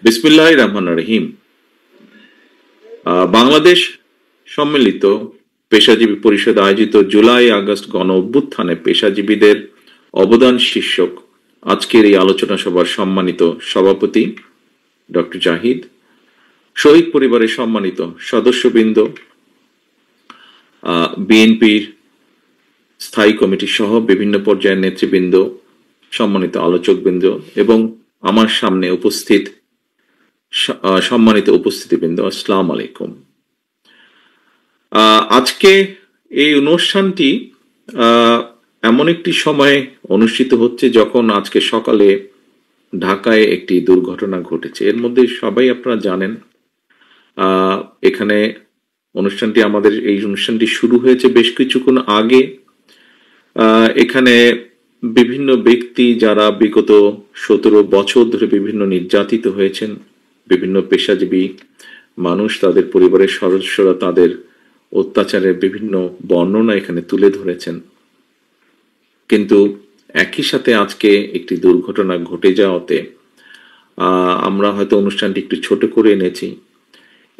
বিসমিল্লাহির রহমানির রহিম। বাংলাদেশ সম্মিলিত পেশাজীবী পরিষদ আয়োজিত জুলাই আগস্ট গণ অভ্যুত্থানে পেশাজীবীদের অবদান শীর্ষক আজকের এই আলোচনা সভার সম্মানিত সভাপতি ডক্টর জাহিদ, শহীদ পরিবারের সম্মানিত সদস্যবৃন্দ, বিএনপির স্থায়ী কমিটি সহ বিভিন্ন পর্যায়ের নেতৃবৃন্দ, সম্মানিত আলোচকবৃন্দ এবং আমার সামনে উপস্থিত সম্মানিত উপস্থিতিবৃন্দ, আসসালামু আলাইকুম। আজকে এই অনুষ্ঠানটি এমন একটি সময়ে অনুষ্ঠিত হচ্ছে যখন আজকে সকালে ঢাকায় একটি দুর্ঘটনা ঘটেছে। এর মধ্যে সবাই আপনারা জানেন এখানে আমাদের এই অনুষ্ঠানটি শুরু হয়েছে বেশ কিছুক্ষণ আগে। এখানে বিভিন্ন ব্যক্তি যারা বিগত 17 বছর ধরে বিভিন্ন নির্যাতিত হয়েছেন, বিভিন্ন পেশাজীবী মানুষ, তাদের পরিবারের সদস্যরা তাদের অত্যাচারের বিভিন্ন বর্ণনা এখানে তুলে ধরেছেন। কিন্তু একই সাথে আজকে একটি দুর্ঘটনা ঘটে যাওয়াতে আমরা হয়তো অনুষ্ঠানটি একটু ছোট করে এনেছি।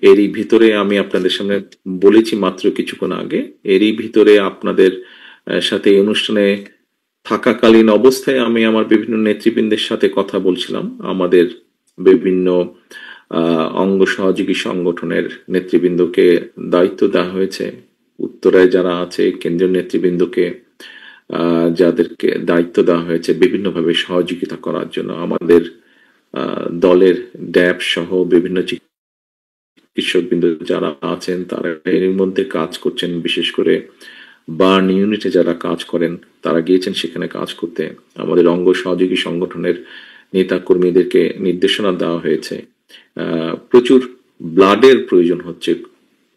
এরই ভিতরে আমি আপনাদের সামনে বলেছি মাত্র কিছুক্ষণ আগে, এরই ভিতরে আপনাদের সাথে এই অনুষ্ঠানে থাকাকালীন অবস্থায় আমি আমার বিভিন্ন নেতৃবৃন্দের সাথে কথা বলছিলাম। আমাদের বিভিন্ন অঙ্গ সহযোগী সংগঠনের নেতৃবৃন্দকে দায়িত্ব দেওয়া হয়েছে, উত্তরায় যারা আছে কেন্দ্রীয় নেতৃবৃন্দকে যাদেরকে দায়িত্ব দেওয়া হয়েছে বিভিন্নভাবে সহযোগিতা করার জন্য। আমাদের দলের ড্যাব সহ বিভিন্ন চিকিৎসকবৃন্দ যারা আছেন তারা এর মধ্যে কাজ করছেন। বিশেষ করে বার্ন ইউনিটে যারা কাজ করেন তারা গিয়েছেন সেখানে কাজ করতে। আমাদের অঙ্গ সহযোগী সংগঠনের নেতা কর্মীদেরকে নির্দেশনা দেওয়া হয়েছে। প্রচুর ব্লাডের প্রয়োজন হচ্ছে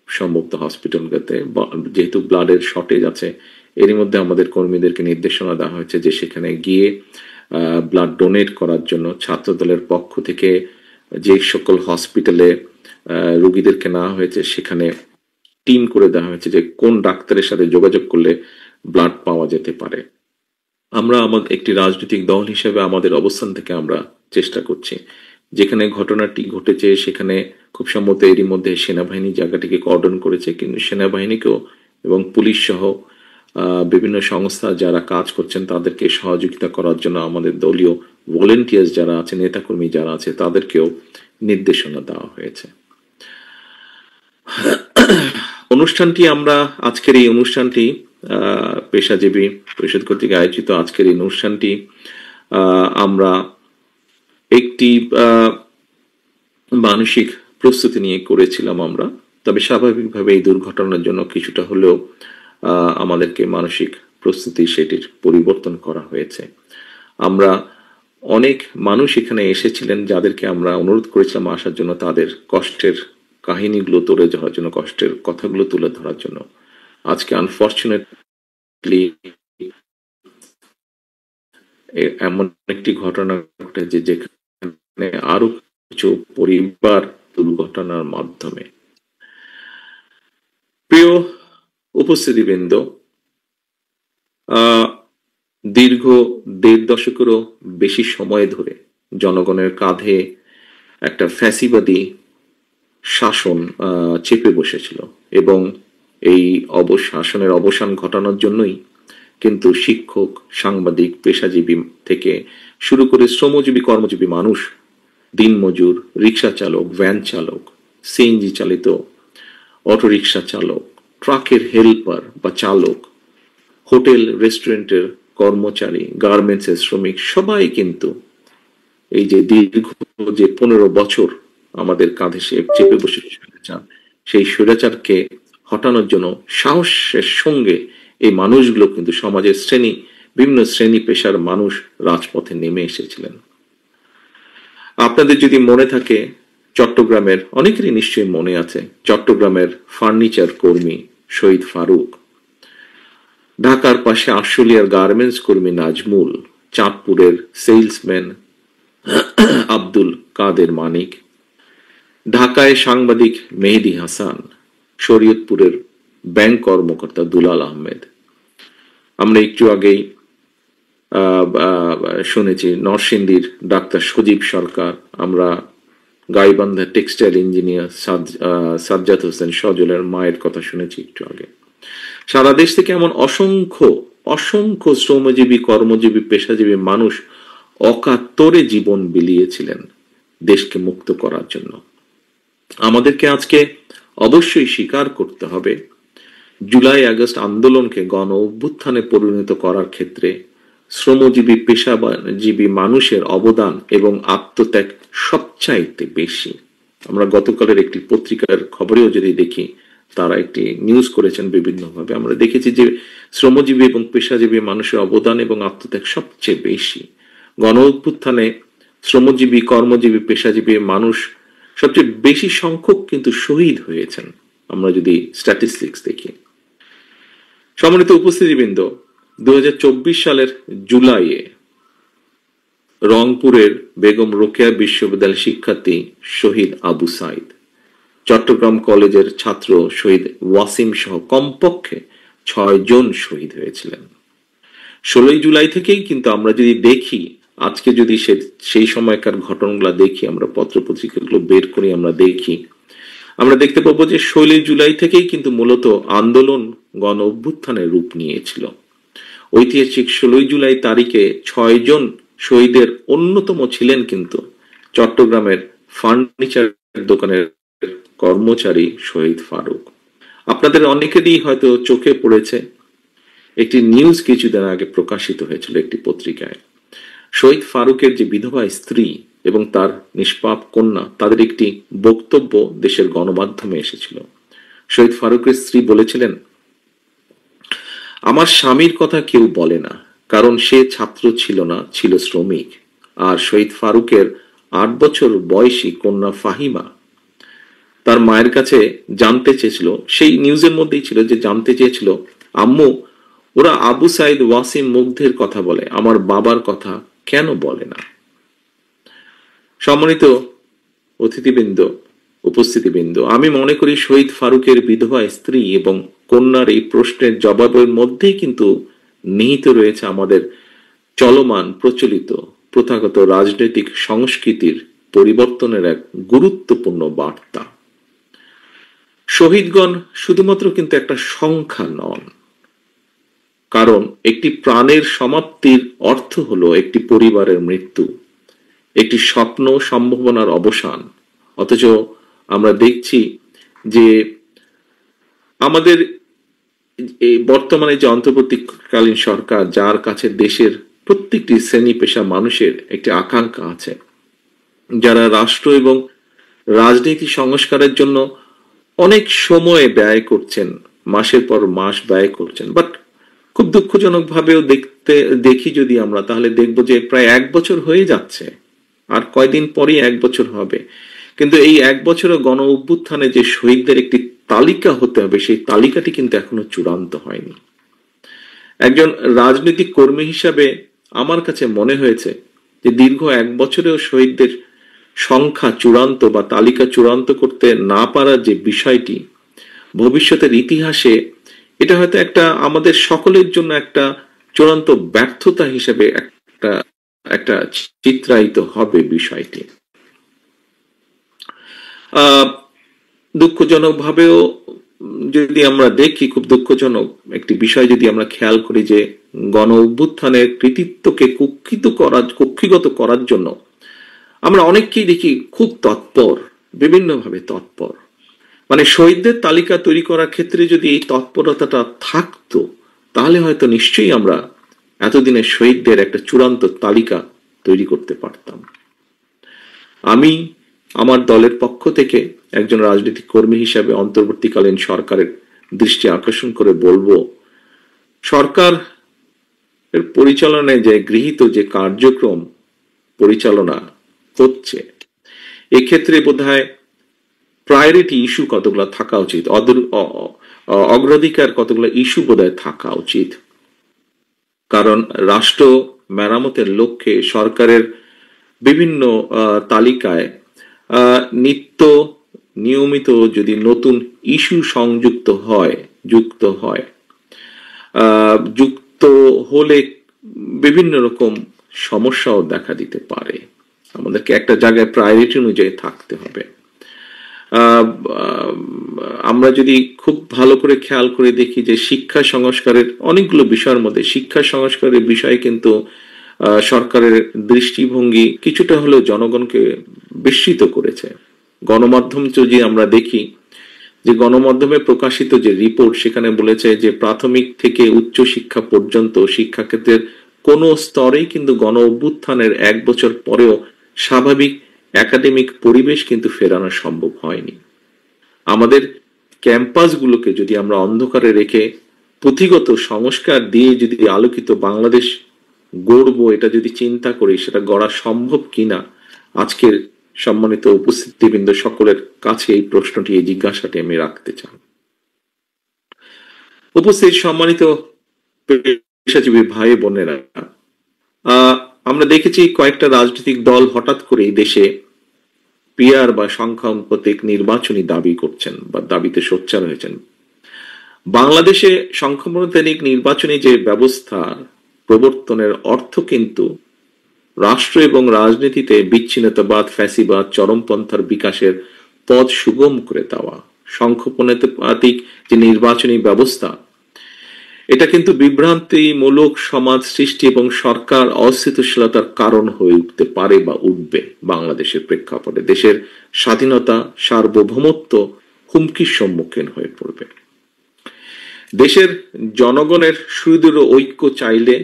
সম্ভবত হসপিটালগুলোতে, যেহেতু ব্লাডের শর্টেজ আছে। এরই মধ্যে আমাদের কর্মীদেরকে নির্দেশনা দেওয়া হয়েছে যে সেখানে গিয়ে ব্লাড ডোনেট করার জন্য ছাত্র দলের পক্ষ থেকে যে সকল হসপিটালে রোগীদেরকে নেওয়া হয়েছে সেখানে টিম করে দেওয়া হয়েছে যে কোন ডাক্তারের সাথে যোগাযোগ করলে ব্লাড পাওয়া যেতে পারে। আমরা আমাদের একটি রাজনৈতিক দল হিসেবে আমাদের অবস্থান থেকে আমরা চেষ্টা করছি। যেখানে ঘটনাটি ঘটেছে সেখানে খুব সম্ভবত এরই মধ্যে সেনাবাহিনী জায়গাটিকে কর্ডন করেছে, কিন্তু সেনাবাহিনীকেও এবং পুলিশ সহ বিভিন্ন সংস্থা যারা কাজ করছেন তাদেরকে সহযোগিতা করার জন্য আমাদের দলীয় ভলেন্টিয়ার্স যারা আছে, নেতাকর্মী যারা আছে, তাদেরকেও নির্দেশনা দেওয়া হয়েছে। আজকের এই অনুষ্ঠানটি পেশাজীবী পরিষদ কর্তৃক আয়োজিত আজকের এই অনুষ্ঠানটি আমরা একটি মানসিক প্রস্তুতি নিয়ে করেছিলাম আমরা। তবে স্বাভাবিকভাবে এই দুর্ঘটনার জন্য কিছুটা হলেও আমাদেরকে মানসিক প্রস্তুতি সেটির পরিবর্তন করা হয়েছে। আমরা অনেক মানুষ এখানে এসেছিলেন যাদেরকে আমরা অনুরোধ করেছিলাম আসার জন্য, তাদের কষ্টের কাহিনীগুলো তুলে ধরার জন্য, কষ্টের কথাগুলো তুলে ধরার জন্য। আজকে আনফরচুনেটলি এমন একটি ঘটনা ঘটেছে যেখানে আরো কিছু পরিবার দুর্ঘটনার মাধ্যমে। প্রিয় উপস্থিতিবৃন্দ, দীর্ঘ 1.5 দশকেরও বেশি সময় ধরে জনগণের কাঁধে একটা ফ্যাসিবাদী শাসন চেপে বসেছিল এবং এই শাসনের অবসান ঘটানোর জন্যই কিন্তু শিক্ষক, সাংবাদিক, পেশাজীবী থেকে শুরু করে শ্রমজীবী, কর্মজীবী মানুষ, দিনমজুর, রিক্সা চালক, ভ্যান চালক, সিএনজি চালিত অটোরিক্সা চালক, ট্রাকের হেল্পার বা চালক, হোটেল রেস্টুরেন্টের কর্মচারী, গার্মেন্টসের শ্রমিক, সবাই কিন্তু এই যে দীর্ঘ 15 বছর আমাদের কাঁধে চেপে বসে সেই স্বৈরাচারকে হটানোর জন্য সাহসের সঙ্গে এই মানুষগুলো কিন্তু সমাজের বিভিন্ন শ্রেণী পেশার মানুষ রাজপথে নেমে এসেছিলেন। আপনাদের যদি মনে থাকে, চট্টগ্রামের, অনেকেরই নিশ্চয়ই মনে আছে, চট্টগ্রামের ফার্নিচার কর্মী শহীদ ফারুক, ঢাকার পাশে আশুলিয়ার গার্মেন্টস কর্মী নাজমুল, চাঁদপুরের সেলসম্যান আব্দুল কাদের মানিক, ঢাকায় সাংবাদিক মেহেদি হাসান, শরীয়তপুরের ব্যাংক কর্মকর্তা দুলাল আহমেদ। আমরা একটু আগেই শুনেছি নরসিংদীর ডাক্তার সজীব সরকার, আমরা গাইবান্ধা টেক্সটাইল ইঞ্জিনিয়ার সাজ্জাদ হোসেন সজলের মায়ের কথা শুনেছি একটু আগে। সারা দেশ থেকে এমন অসংখ্য অসংখ্য শ্রমজীবী, কর্মজীবী, পেশাজীবী মানুষ অকাতরে জীবন বিলিয়েছিলেন দেশকে মুক্ত করার জন্য। আমাদেরকে আজকে অবশ্যই স্বীকার করতে হবে, জুলাই আগস্ট আন্দোলনকে গণ অভ্যুত্থানে পরিণত করার ক্ষেত্রে শ্রমজীবী, পেশাজীবী মানুষের অবদান এবং আত্মত্যাগ সবচাইতে বেশি। আমরা গতকালের একটি পত্রিকার খবরেও যদি দেখি, তারা একটি নিউজ করেছেন বিভিন্নভাবে, আমরা দেখেছি যে শ্রমজীবী এবং পেশাজীবী মানুষের অবদান এবং আত্মত্যাগ সবচেয়ে বেশি। গণ অভ্যুত্থানে শ্রমজীবী, কর্মজীবী, পেশাজীবী মানুষ সবচেয়ে বেশি সংখ্যক কিন্তু শহীদ হয়েছেন, আমরা যদি স্ট্যাটিস্টিক্স দেখি। সম্মানিত উপস্থিতিবৃন্দ, 2024 সালের জুলাইয়ে রংপুরের বেগম রোকেয়া বিশ্ববিদ্যালয়ের শিক্ষার্থী শহীদ আবু সাইদ, চট্টগ্রাম কলেজের ছাত্র শহীদ ওয়াসিম সহ কমপক্ষে 6 জন শহীদ হয়েছিলেন। 16 জুলাই থেকেই কিন্তু আমরা যদি দেখি, আজকে যদি সেই সময়কার ঘটনাগুলো দেখি, আমরা পত্রপত্রিকাগুলো বের করি, আমরা দেখতে পাবো যে 16 জুলাই থেকেই কিন্তু মূলত আন্দোলন গণ অভ্যুত্থানের রূপ নিয়েছিল। ঐতিহাসিক 16 জুলাই তারিখে 6 জন শহীদের অন্যতম ছিলেন কিন্তু চট্টগ্রামের ফার্নিচার দোকানের কর্মচারী শহীদ ফারুক। আপনাদের অনেকেরই হয়তো চোখে পড়েছে একটি নিউজ কিছুদিন আগে প্রকাশিত হয়েছিল একটি পত্রিকায়। শহীদ ফারুকের যে বিধবা স্ত্রী এবং তার নিষ্পাপ কন্যা, তাদের একটি বক্তব্য দেশের গণমাধ্যমে এসেছিল। শহীদ ফারুকের স্ত্রী বলেছিলেন, আমার স্বামীর কথা কেউ বলে না, কারণ সে ছাত্র ছিল না, ছিল শ্রমিক। আর শহীদ ফারুকের 8 বছর বয়সী কন্যা ফাহিমা তার মায়ের কাছে জানতে চেয়েছিল, সেই নিউজের মধ্যেই ছিল যে জানতে চেয়েছিল, আম্মু, ওরা আবু সাইদ, ওয়াসিম, মুগ্ধের কথা বলে, আমার বাবার কথা কেন বলে না? সম্মানিত অতিথিবৃন্দ, উপস্থিতিবৃন্দ, আমি মনে করি শহীদ ফারুকের বিধবা স্ত্রী এবং কন্যার এই প্রশ্নের জবাবের মধ্যেই কিন্তু নিহিত রয়েছে আমাদের চলমান প্রচলিত প্রথাগত রাজনৈতিক সংস্কৃতির পরিবর্তনের এক গুরুত্বপূর্ণ বার্তা। শহীদগণ শুধুমাত্র কিন্তু একটা সংখ্যা নন, কারণ একটি প্রাণের সমাপ্তির অর্থ হলো একটি পরিবারের মৃত্যু, একটি স্বপ্ন সম্ভাবনার অবসান। অথচ আমরা দেখছি যে আমাদের এই বর্তমানে যে অন্তর্বর্তীকালীন সরকার, যার কাছে দেশের প্রত্যেকটি শ্রেণী পেশা মানুষের একটি আকাঙ্ক্ষা আছে, যারা রাষ্ট্র এবং রাজনীতি সংস্কারের জন্য অনেক সময় ব্যয় করছেন, মাসের পর মাস ব্যয় করছেন, বাট খুব দুঃখজনক ভাবেও দেখি যদি আমরা, তাহলে দেখবো যে প্রায় 1 বছর হয়ে যাচ্ছে, আর কয়দিন পরই 1 বছর হবে, কিন্তু এই 1 বছরও গণ অভ্যুত্থানে যে শহীদদের একটি তালিকা হতে হবে, সেই তালিকাটি কিন্তু এখনো চূড়ান্ত হয়নি। একজন রাজনৈতিক কর্মী হিসাবে আমার কাছে মনে হয়েছে যে দীর্ঘ 1 বছরেও শহীদদের সংখ্যা চূড়ান্ত বা তালিকা চূড়ান্ত করতে না পারার যে বিষয়টি, ভবিষ্যতের ইতিহাসে এটা হয়তো একটা আমাদের সকলের জন্য একটা চূড়ান্ত ব্যর্থতা হিসেবে একটা চিত্রায়িত হবে বিষয়টি। দুঃখজনক ভাবেও যদি আমরা দেখি, খুব দুঃখজনক একটি বিষয় যদি আমরা খেয়াল করি, যে গণ অভ্যুত্থানের কৃতিত্বকে কক্ষিগত করার জন্য আমরা অনেককেই দেখি খুব তৎপর, বিভিন্নভাবে তৎপর। মানে শহীদদের তালিকা তৈরি করার ক্ষেত্রে যদি এই তৎপরতাটা থাকতো, তাহলে হয়তো নিশ্চয়ই আমরা এতদিনের শহীদদের একটা চূড়ান্ত তালিকা তৈরি করতে পারতাম। আমি আমার দলের পক্ষ থেকে একজন রাজনৈতিক কর্মী হিসাবে অন্তর্বর্তীকালীন সরকারের দৃষ্টি আকর্ষণ করে বলবো, সরকার এর পরিচালনায় যে গৃহীত যে কার্যক্রম পরিচালনা হচ্ছে, এক্ষেত্রে বোধহয় প্রায়োরিটি ইস্যু কতগুলো থাকা উচিত, অগ্রাধিকার কতগুলো ইস্যু বোধহয় থাকা উচিত। কারণ রাষ্ট্র মেরামতের লক্ষ্যে সরকারের বিভিন্ন তালিকায় নিয়মিত যদি নতুন ইস্যু যুক্ত হলে বিভিন্ন রকম সমস্যাও দেখা দিতে পারে। আমাদেরকে একটা জায়গায় প্রায়োরিটি অনুযায়ী থাকতে হবে। আমরা যদি খুব ভালো করে খেয়াল করে দেখি যে শিক্ষা সংস্কারের অনেকগুলো বিষয়ের মধ্যে শিক্ষা সংস্কারের বিষয়ে কিন্তু সরকারের দৃষ্টিভঙ্গি কিছুটা হলেও জনগণকে বিস্মিত করেছে। গণমাধ্যম যদি আমরা দেখি যে গণমাধ্যমে প্রকাশিত যে রিপোর্ট, সেখানে বলেছে যে প্রাথমিক থেকে উচ্চ শিক্ষা পর্যন্ত শিক্ষাক্ষেত্রের কোন স্তরেই কিন্তু গণ অভ্যুত্থানের 1 বছর পরেও স্বাভাবিক একাডেমিক পরিবেশ কিন্তু ফেরানো সম্ভব হয়নি। আমাদের ক্যাম্পাসগুলোকে যদি আমরা অন্ধকারে রেখে পুঁথিগত সংস্কার দিয়ে যদি আলোকিত বাংলাদেশ গড়বো, এটা যদি চিন্তা করি, সেটা গড়া সম্ভব কিনা, আজকের সম্মানিত উপস্থিতিবৃন্দ সকলের কাছে এই প্রশ্নটি, এই জিজ্ঞাসাটি আমি রাখতে চাই। উপস্থিত সম্মানিত পেশাজীবী ভাই বোনেরা, আমরা দেখেছি কয়েকটা রাজনৈতিক দল হঠাৎ করে এই দেশে পিআর বা সংখ্যানুপাতিক নির্বাচনী দাবি করছেন বা দাবিতে সোচ্চার হয়েছেন। বাংলাদেশে সংখ্যানুপাতিক নির্বাচনী যে ব্যবস্থা প্রবর্তনের অর্থ কিন্তু রাষ্ট্র এবং রাজনীতিতে বিচ্ছিন্নতাবাদ, ফ্যাসিবাদ, চরমপন্থার বিকাশের পথ সুগম করে দেওয়া। সংখ্যানুপাতিক যে নির্বাচনী ব্যবস্থা, এটা কিন্তু বিভ্রান্তিমূলক সমাজ সৃষ্টি এবং সরকার অস্থিতিশীলতার কারণ হয়ে উঠতে পারে বা উঠবে। বাংলাদেশের প্রেক্ষাপটে দেশের স্বাধীনতা, সার্বভৌমত্ব হুমকির সম্মুখীন হয়ে পড়বে। দেশের জনগণের সুদৃঢ় ঐক্য চাইলে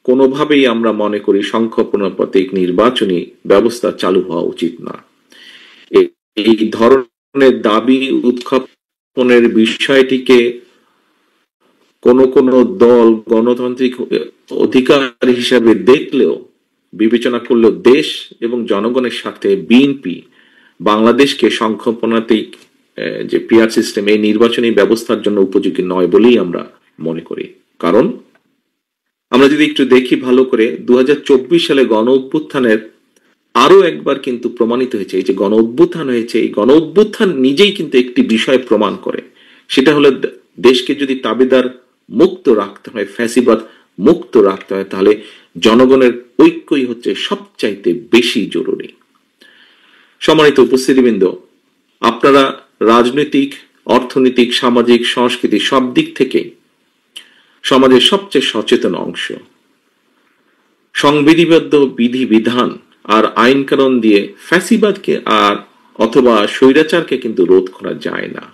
কোনোভাবেই আমরা মনে করি সংখ্যানুপাতিক নির্বাচনী ব্যবস্থা চালু হওয়া উচিত না। এই ধরনের দাবি উত্থাপনের বিষয়টিকে কোন দল গণতান্ত্রিক অধিকার হিসাবে দেখলেও, বিবেচনা করলেও দেশ এবং জনগণের সাথে বিএনপি বাংলাদেশকে সংখ্যানুপাতিক যে পিআর সিস্টেম, এই নির্বাচনী ব্যবস্থার জন্য উপযোগী নয় বলেই আমরা মনে করি। কারণ আমরা যদি একটু দেখি ভালো করে, 2024 সালে গণ অভ্যুত্থানের আরো একবার কিন্তু প্রমাণিত হয়েছে, এই যে গণ অভ্যুত্থান হয়েছে, এই গণ অভ্যুত্থান নিজেই কিন্তু একটি বিষয় প্রমাণ করে। সেটা হলো দেশকে যদি তাবেদার মুক্ত রাখতে হয়, ফ্যাসিবাদ মুক্ত রাখতে হয়, তাহলে জনগণের ঐক্যই হচ্ছে সবচাইতে বেশি জরুরি। সম্মানিত উপস্থিতিবৃন্দ, আপনারা রাজনৈতিক, অর্থনৈতিক, সামাজিক, সাংস্কৃতিক সব দিক থেকে সমাজের সবচেয়ে সচেতন অংশ। সংবিধিবদ্ধ বিধিবিধান আর আইন কানুন দিয়ে ফ্যাসিবাদকে আর অথবা স্বৈরাচারকে কিন্তু রোধ করা যায় না।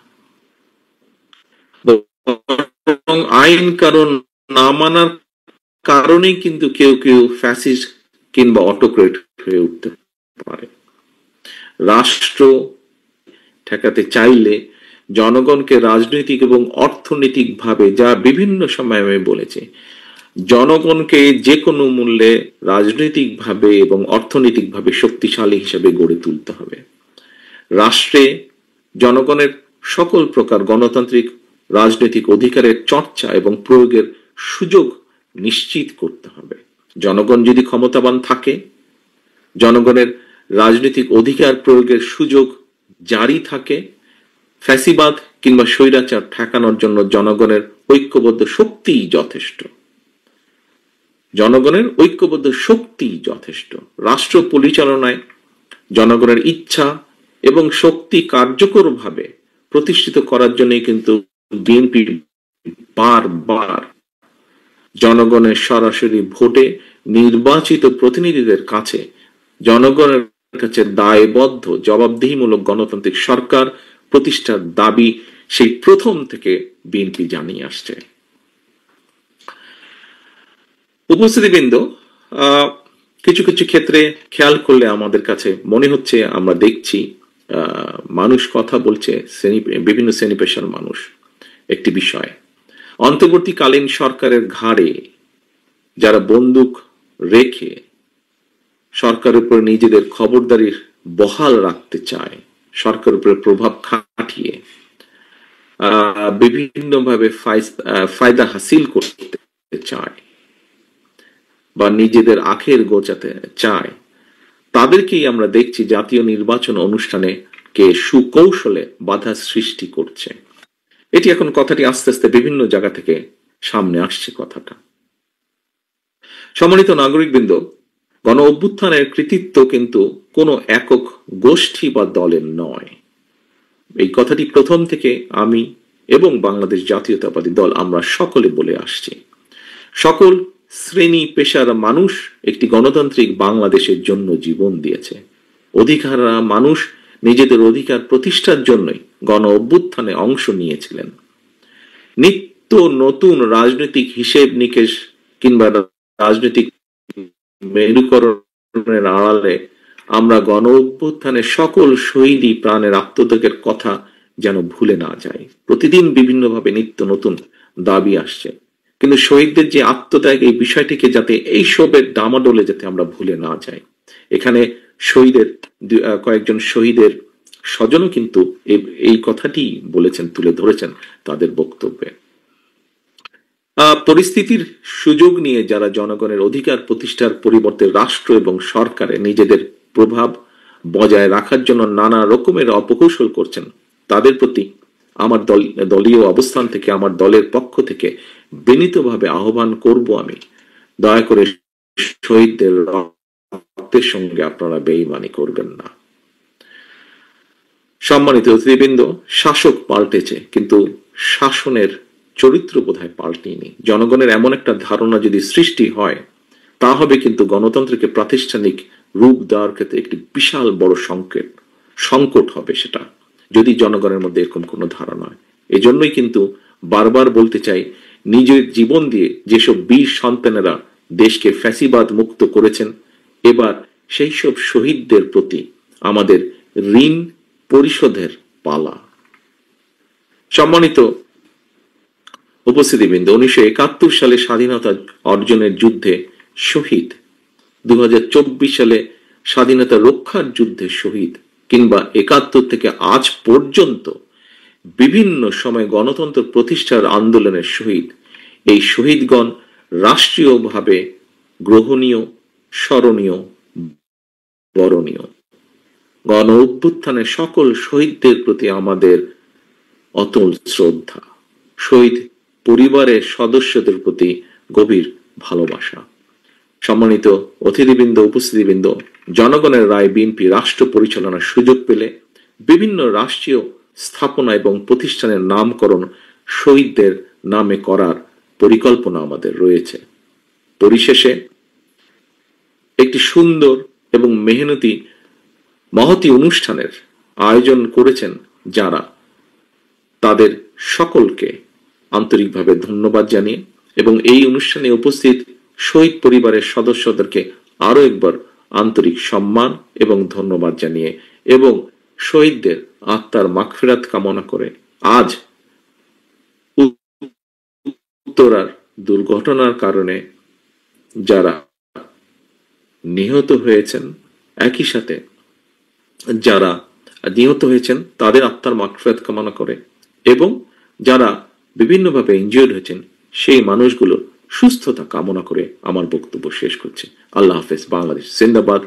আইন কানুন না মানার কারণেই কিন্তু কেউ কেউ ফ্যাসিস্ট কিংবা অটোক্রেট হয়ে উঠতে পারে। রাষ্ট্র ঠেকাতে চাইলে জনগণকে রাজনৈতিক এবং অর্থনৈতিক ভাবে, যা বিভিন্ন সময় আমি বলেছি, জনগণকে যে কোনো মূল্যে রাজনৈতিক ভাবে এবং অর্থনৈতিক ভাবে শক্তিশালী হিসেবে গড়ে তুলতে হবে। রাষ্ট্রে জনগণের সকল প্রকার গণতান্ত্রিক রাজনৈতিক অধিকারের চর্চা এবং প্রয়োগের সুযোগ নিশ্চিত করতে হবে। জনগণ যদি ক্ষমতাবান থাকে, জনগণের রাজনৈতিক অধিকার প্রয়োগের সুযোগ জারি থাকে, ফ্যাসিবাদ কিংবা স্বৈরাচার ঠেকানোর জন্য জনগণের ঐক্যবদ্ধ শক্তিই যথেষ্ট। জনগণের ঐক্যবদ্ধ শক্তিই যথেষ্ট। রাষ্ট্র পরিচালনায় জনগণের ইচ্ছা এবং শক্তি কার্যকরভাবে প্রতিষ্ঠিত করার জন্য কিন্তু বিএনপি বারবার জনগণের সরাসরি ভোটে নির্বাচিত প্রতিনিধিদের কাছে, জনগণের কাছে দায়বদ্ধ জবাবদিহিমূলক গণতান্ত্রিক সরকার প্রতিষ্ঠার দাবি সেই প্রথম থেকে বিএনপি জানিয়ে আসছে। উপস্থিতিবৃন্দ, কিছু কিছু ক্ষেত্রে খেয়াল করলে আমাদের কাছে মনে হচ্ছে, আমরা দেখছি মানুষ কথা বলছে, বিভিন্ন শ্রেণী পেশার মানুষ একটি বিষয়, অন্তর্বর্তীকালীন সরকারের ঘাড়ে যারা বন্দুক রেখে সরকারের উপর নিজেদের খবরদারির বহাল রাখতে চায়, সরকারের উপরে প্রভাব খাটিয়ে বিভিন্নভাবে ফায়দা হাসিল করতে চায় বা নিজেদের আখের গোছাতে চায়, তাদেরকেই আমরা দেখছি জাতীয় নির্বাচন অনুষ্ঠানে কে সুকৌশলে বাধা সৃষ্টি করছে। এটি এখন কথাটি আস্তে আস্তে বিভিন্ন জায়গা থেকে সামনে আসছে কথাটা। সম্মানিত নাগরিকবৃন্দ, গণ অভ্যুত্থানের কৃতিত্ব কিন্তু কোনো একক গোষ্ঠী বা দলের নয়। এই কথাটি প্রথম থেকে আমি এবং বাংলাদেশ জাতীয়তাবাদী দল আমরা সকলে বলে আসছি। সকল শ্রেণী পেশার মানুষ একটি গণতান্ত্রিক বাংলাদেশের জন্য জীবন দিয়েছে। অধিকাররা মানুষ নিজেদের অধিকার প্রতিষ্ঠার জন্যই গণ অভ্যুত্থানে অংশ নিয়েছিলেন। নিত্য নতুন রাজনৈতিক হিসেব নিকেশ কিংবা রাজনৈতিক মেরুকরণের আড়ালে আমরা গণ অভ্যুত্থানের সকল শহীদী প্রাণের আত্মত্যাগের কথা যেন ভুলে না যাই। প্রতিদিন বিভিন্নভাবে নিত্য নতুন দাবি আসছে, কিন্তু শহীদদের যে আত্মত্যাগ, এই বিষয়টিকে যাতে এই সবের ডামাডোলে যাতে আমরা ভুলে না যাই। এখানে শহীদের কয়েকজন শহীদের স্বজনও কিন্তু এই কথাটি বলেছেন, তুলে ধরেছেন তাদের বক্তব্যে। পরিস্থিতির সুযোগ নিয়ে যারা জনগণের অধিকার প্রতিষ্ঠার পরিবর্তে রাষ্ট্র এবং সরকারে নিজেদের প্রভাব বজায় রাখার জন্য নানা রকমের অপকৌশল করছেন, তাদের প্রতি আমার দলীয় অবস্থান থেকে, আমার দলের পক্ষ থেকে বিনীতভাবে আহ্বান করব আমি, দয়া করে শহীদদের রক্তের সঙ্গে আপনারা বেঈমানি করবেন না। সম্মানিত অতিথিবৃন্দ, শাসক পাল্টেছে, কিন্তু শাসনের চরিত্র বোধহয় পাল্টেনি। জনগণের এমন একটা ধারণা যদি সৃষ্টি হয়, তা হবে কিন্তু গণতন্ত্রকে প্রাতিষ্ঠানিক রূপ দেওয়ার ক্ষেত্রে একটি বিশাল বড় সংকট হবে সেটা, যদি জনগণের মধ্যে এরকম কোনো ধারণা হয়। এজন্যই কিন্তু বারবার বলতে চাই, নিজের জীবন দিয়ে যেসব বীর সন্তানেরা দেশকে ফ্যাসিবাদ মুক্ত করেছেন, এবার সেই সব শহীদদের প্রতি আমাদের ঋণ পরিশোধের পালা। সম্মানিত উপস্থিতিবৃন্দ, 1971 সালে স্বাধীনতা অর্জনের যুদ্ধে শহীদ, 2024 সালে স্বাধীনতা রক্ষার যুদ্ধে শহীদ, কিংবা 71 থেকে আজ পর্যন্ত বিভিন্ন সময় গণতন্ত্র প্রতিষ্ঠার আন্দোলনের শহীদ, এই শহীদগণ রাষ্ট্রীয়ভাবে গ্রহণীয়, স্মরণীয়, বরণীয়। গণ অভ্যুত্থানের সকল শহীদদের প্রতি আমাদের অতল শ্রদ্ধা, শহীদ পরিবারের সদস্যদের প্রতি গভীর ভালোবাসা। সম্মানিত অতিথিবৃন্দ, উপস্থিতিবৃন্দ, জনগণের রায় বিএনপি রাষ্ট্র পরিচালনার সুযোগ পেলে বিভিন্ন রাষ্ট্রীয় স্থাপনা এবং প্রতিষ্ঠানের নামকরণ শহীদদের নামে করার পরিকল্পনা আমাদের রয়েছে। পরিশেষে একটি সুন্দর এবং মেহনতি মহতি অনুষ্ঠানের আয়োজন করেছেন যারা, তাদের সকলকে আন্তরিকভাবে ধন্যবাদ জানিয়ে এবং এই অনুষ্ঠানে উপস্থিত শহীদ পরিবারের সদস্যদেরকে আরো একবার আন্তরিক সম্মান এবং ধন্যবাদ জানিয়ে এবং শহীদদের আত্মার মাগফিরাত কামনা করে আজ উত্তরার দুর্ঘটনার কারণে যারা নিহত হয়েছেন, একই সাথে যারা নিহত হয়েছেন তাদের আত্মার মাগফিরাত কামনা করে এবং যারা বিভিন্নভাবে ইনজিওর্ড হয়েছেন সেই মানুষগুলোর সুস্থতা কামনা করে আমার বক্তব্য শেষ করছি। আল্লাহ হাফেজ। বাংলাদেশ জিন্দাবাদ।